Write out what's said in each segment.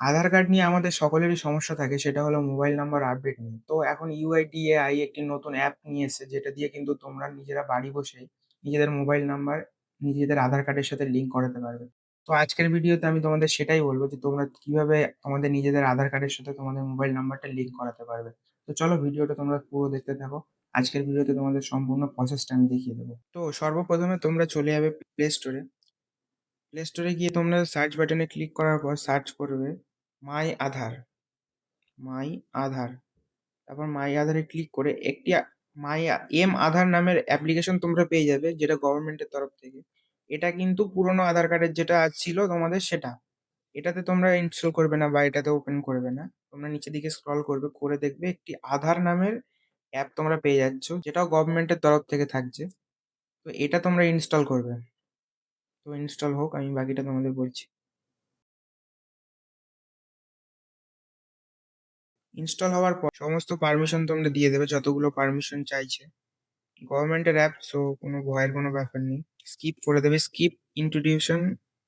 আধার card নিয়ে আমাদের সকলেরই সমস্যা থাকে, সেটা হলো মোবাইল নাম্বার আপডেট নিয়ে। তো এখন ইউআইডিএআই একটি নতুন অ্যাপ নিয়ে এসেছে, যেটা দিয়ে কিন্তু তোমরা নিজেরা বাড়ি বসেই নিজেদের মোবাইল নাম্বার নিজেদের আধার কার্ডের সাথে লিঙ্ক করাতে পারবে। তো আজকের ভিডিওতে আমি তোমাদের সেটাই বলবো যে তোমরা কিভাবে তোমাদের নিজেদের আধার কার্ডের সাথে তোমাদের মোবাইল নাম্বারটা লিঙ্ক করাতে পারবে। তো চলো ভিডিওটা তোমরা পুরো দেখতে থাকো। আজকের ভিডিওতে তোমাদের সম্পূর্ণ প্রসেসটা আমি দেখিয়ে দেবো। তো সর্বপ্রথমে তোমরা চলে যাবে প্লে স্টোরে। প্লে স্টোরে গিয়ে তোমরা সার্চ বাটনে ক্লিক করার পর সার্চ করবে মাই আধার। মাই আধার, তারপর মাই আধারে ক্লিক করে একটি মাই এম আধার নামের অ্যাপ্লিকেশন তোমরা পেয়ে যাবে, যেটা গভর্নমেন্টের তরফ থেকে। এটা কিন্তু পুরোনো আধার কার্ডের যেটা ছিল তোমাদের সেটা, এটাতে তোমরা ইনস্টল করবে না বা এটাতে ওপেন করবে না। তোমরা নিচের দিকে স্ক্রল করবে, করে দেখবে একটি আধার নামের অ্যাপ তোমরা পেয়ে যাচ্ছ, যেটাও গভর্নমেন্টের তরফ থেকে থাকছে। তো এটা তোমরা ইনস্টল করবে। তো ইনস্টল হোক, আমি বাকিটা তোমাদের বলছি। ইনস্টল হওয়ার পর সমস্ত পারমিশন তোমরা দিয়ে দেবে, যতগুলো পারমিশন চাইছে। গভর্নমেন্টের অ্যাপ, সো কোনো ভয়ের কোনো ব্যাপার নেই। স্কিপ করে দেবে, স্কিপ ইন্ট্রোডিউশন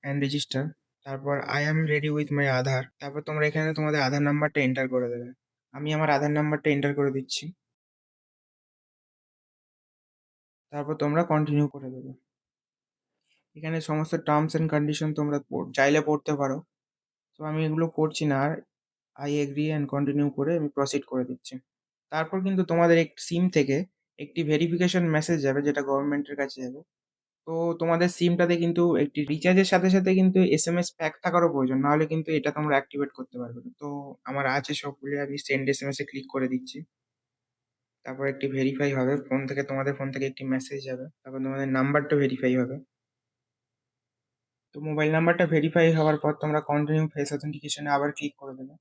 অ্যান্ড রেজিস্টার। তারপর I am ready with my Aadhaar. তারপর তোমরা এখানে তোমাদের আধার নাম্বারটা এন্টার করে দেবে। আমি আমার আধার নাম্বারটা এন্টার করে দিচ্ছি। তারপর তোমরা কন্টিনিউ করে দেবে। এখানে সমস্ত টার্মস অ্যান্ড কন্ডিশন তোমরা চাইলে পড়তে পারো। তো আমি এগুলো পড়ছি না আর। আই এগ্রি অ্যান্ড কন্টিনিউ করে আমি প্রসিড করে দিচ্ছি। তারপর কিন্তু তোমাদের এক সিম থেকে একটি ভেরিফিকেশন মেসেজ যাবে, যেটা গভর্নমেন্টের কাছে যাবে। তো তোমাদের সিমটাতে কিন্তু একটি রিচার্জের সাথে সাথে কিন্তু এসএমএস প্যাক থাকারও প্রয়োজন, নাহলে কিন্তু এটা তোমরা অ্যাক্টিভেট করতে পারবে না। তো আমার আছে সবগুলো, আমি সেন্ড এসএমএস এ ক্লিক করে দিচ্ছি। তারপর একটি ভেরিফাই হবে, ফোন থেকে তোমাদের ফোন থেকে একটি মেসেজ যাবে, তারপর তোমাদের নাম্বারটা ভেরিফাই হবে। তো মোবাইল নাম্বারটা ভেরিফাই হওয়ার পর তোমরা কন্টিনিউ ফেস অথেন্টিকেশনে আবার ক্লিক করে দেবে।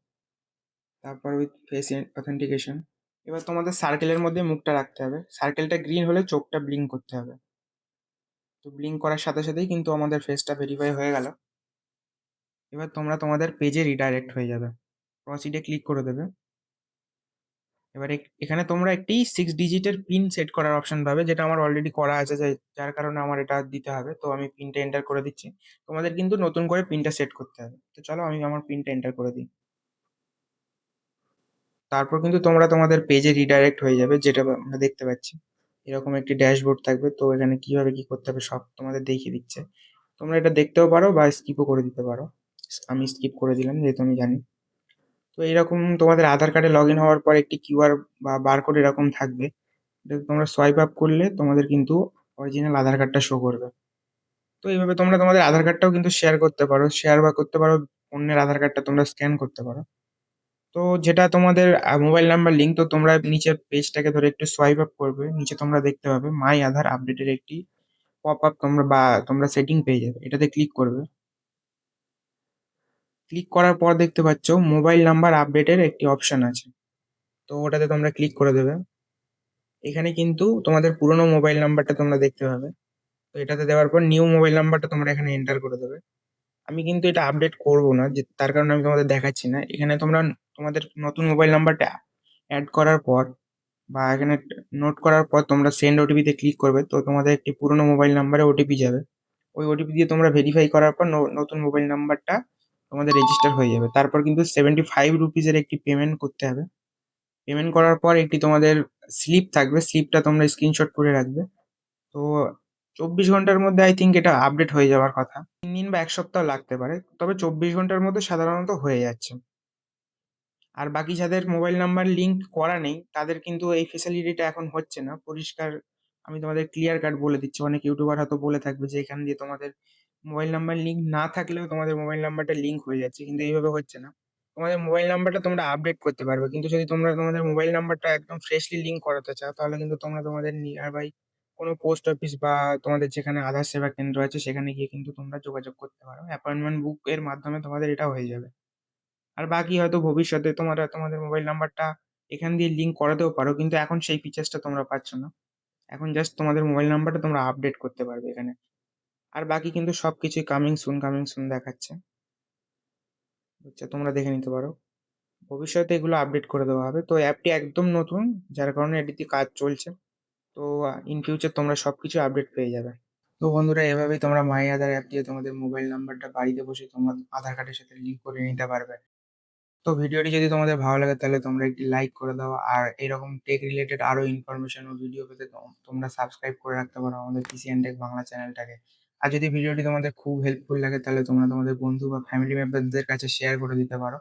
তারপর উইথ ফেস অথেন্টিকেশন, এবার তোমাদের সার্কেলের মধ্যে মুখটা রাখতে হবে। সার্কেলটা গ্রিন হলে চোখটা ব্লিঙ্ক করতে হবে। তো ব্লিঙ্ক করার সাথে সাথেই কিন্তু আমাদের ফেসটা ভেরিফাই হয়ে গেল। এবার তোমরা তোমাদের পেজে রিডাইরেক্ট হয়ে যাবে। প্রসিডে ক্লিক করে দেবে। এবার এখানে তোমরা একটি 6 ডিজিটের পিন সেট করার অপশন পাবে, যেটা আমার অলরেডি করা আছে, যার কারণে আমার এটা দিতে হবে। তো আমি পিনটা এন্টার করে দিচ্ছি। তোমাদের কিন্তু নতুন করে পিনটা সেট করতে হবে। তো চলো আমি আমার পিনটা এন্টার করে দিই। তারপর কিন্তু তোমরা তোমাদের পেজে রিডাইরেক্ট হয়ে যাবে, যেটা আমরা দেখতে পাচ্ছি। এরকম একটি ড্যাশবোর্ড থাকবে। তো এখানে কিভাবে কি করতে হবে সব তোমাদের দেখিয়ে দিচ্ছে। তোমরা এটা দেখতেও পারো বা স্কিপও করে দিতে পারো। আমি স্কিপ করে দিলাম, যেহেতু আমি জানি। তো এরকম তোমাদের আধার কার্ডে লগ ইন হওয়ার পর একটি কিউআর বা বারকোড এরকম থাকবে। এটা তোমরা সোয়াইপ আপ করলে তোমাদের কিন্তু অরিজিনাল আধার কার্ডটা শো করবে। তো এইভাবে তোমরা তোমাদের আধার কার্ডটাও কিন্তু শেয়ার করতে পারো, শেয়ার বা করতে পারো। অন্যের আধার কার্ডটা তোমরা স্ক্যান করতে পারো। তো যেটা তোমাদের মোবাইল নাম্বার লিঙ্ক, তো তোমরা নিচের পেজটাকে ধরে একটু সোয়াইপ আপ করবে, নিচে তোমরা দেখতে পাবে মাই আধার আপডেটের একটি পপ আপ তোমরা সেটিং পেয়ে যাবে। এটাতে ক্লিক করবে। ক্লিক করার পর দেখতে পাচ্ছ মোবাইল নাম্বার আপডেটের একটি অপশন আছে। তো ওটাতে তোমরা ক্লিক করে দেবে। এখানে কিন্তু তোমাদের পুরোনো মোবাইল নাম্বারটা তোমরা দেখতে পাবে। তো এটাতে দেওয়ার পর নিউ মোবাইল নাম্বারটা তোমরা এখানে এন্টার করে দেবে। আমি কিন্তু এটা আপডেট করব না, যে তার কারণে আমি তোমাদের দেখাচ্ছি না। এখানে তোমরা তোমাদের নতুন মোবাইল নাম্বারটা অ্যাড করার পর বা এখানে নোট করার পর তোমরা সেন্ড ওটিপি তে ক্লিক করবে। তো তোমাদের একটি পুরোনো মোবাইল নাম্বারে ওটিপি যাবে। ওই ওটিপি দিয়ে তোমরা ভেরিফাই করার পর নতুন মোবাইল নাম্বারটা তোমাদের রেজিস্টার হয়ে যাবে। তারপর কিন্তু 75 রুপিজের একটি পেমেন্ট করতে হবে। পেমেন্ট করার পর একটি তোমাদের স্লিপ থাকবে, স্লিপটা তোমরা স্ক্রিনশট করে রাখবে। তো 24 ঘন্টার মধ্যে আই থিঙ্ক এটা আপডেট হয়ে যাওয়ার কথা। 3 দিন বা 1 সপ্তাহ লাগতে পারে, তবে 24 ঘন্টার মধ্যে সাধারণত হয়ে যাচ্ছে। আর বাকি যাদের মোবাইল নাম্বার লিঙ্ক করা নেই, তাদের কিন্তু এই ফেসিলিটিটা এখন হচ্ছে না। পরিষ্কার আমি তোমাদের ক্লিয়ার কাট বলে দিচ্ছি। অনেক ইউটিউবার হয়তো বলে থাকবে যে এখান দিয়ে তোমাদের মোবাইল নাম্বার লিঙ্ক না থাকলেও তোমাদের মোবাইল নাম্বারটা লিঙ্ক হয়ে যাচ্ছে, কিন্তু এইভাবে হচ্ছে না। তোমাদের মোবাইল নাম্বারটা তোমরা আপডেট করতে পারবে, কিন্তু যদি তোমরা তোমাদের মোবাইল নাম্বারটা একদম ফ্রেশলি লিঙ্ক করাতে চাও, তাহলে কিন্তু তোমরা তোমাদের নিয়ার বাই কোনো পোস্ট অফিস বা তোমাদের যেখানে আধার সেবা কেন্দ্র আছে সেখানে গিয়ে কিন্তু তোমরা যোগাযোগ করতে পারো। অ্যাপয়েন্টমেন্ট বুক এর মাধ্যমে তোমাদের এটা হয়ে যাবে। আর বাকি হয়তো ভবিষ্যতে তোমরা তোমাদের মোবাইল নাম্বারটা এখান দিয়ে লিঙ্ক করাতেও পারো, কিন্তু এখন সেই ফিচার্সটা তোমরা পাচ্ছ না। এখন জাস্ট তোমাদের মোবাইল নাম্বারটা তোমরা আপডেট করতে পারবে এখানে। আর বাকি কিন্তু সবকিছুই কামিং সুন দেখাচ্ছে। হচ্ছে তোমরা দেখে নিতে পারো। ভবিষ্যতে এগুলো আপডেট করে দেওয়া হবে। তো অ্যাপটি একদম নতুন, যার কারণে এটিতে কাজ চলছে। তো ইন ফিউচার তোমরা সবকিছু আপডেট পেয়ে যাবে। তো বন্ধুরা, এভাবেই তোমরা মাই আধার অ্যাপ দিয়ে তোমাদের মোবাইল নাম্বারটা বাড়িতে বসে তোমার আধার কার্ডের সাথে লিঙ্ক করে নিতে পারবে। তো ভিডিওটি যদি তোমাদের ভালো লাগে তাহলে তোমরা একটি লাইক করে দাও। আর এরকম টেক রিলেটেড আরো ইনফরমেশন ও ভিডিও পেতে তোমরা সাবস্ক্রাইব করে রাখতে পারো আমাদের পিসি অ্যান্ড টেক বাংলা চ্যানেলটাকে। আর যদি ভিডিওটি তোমাদের খুব হেল্পফুল লাগে তাহলে তোমরা তোমাদের বন্ধু বা ফ্যামিলি মেম্বারদের কাছে শেয়ার করে দিতে পারো।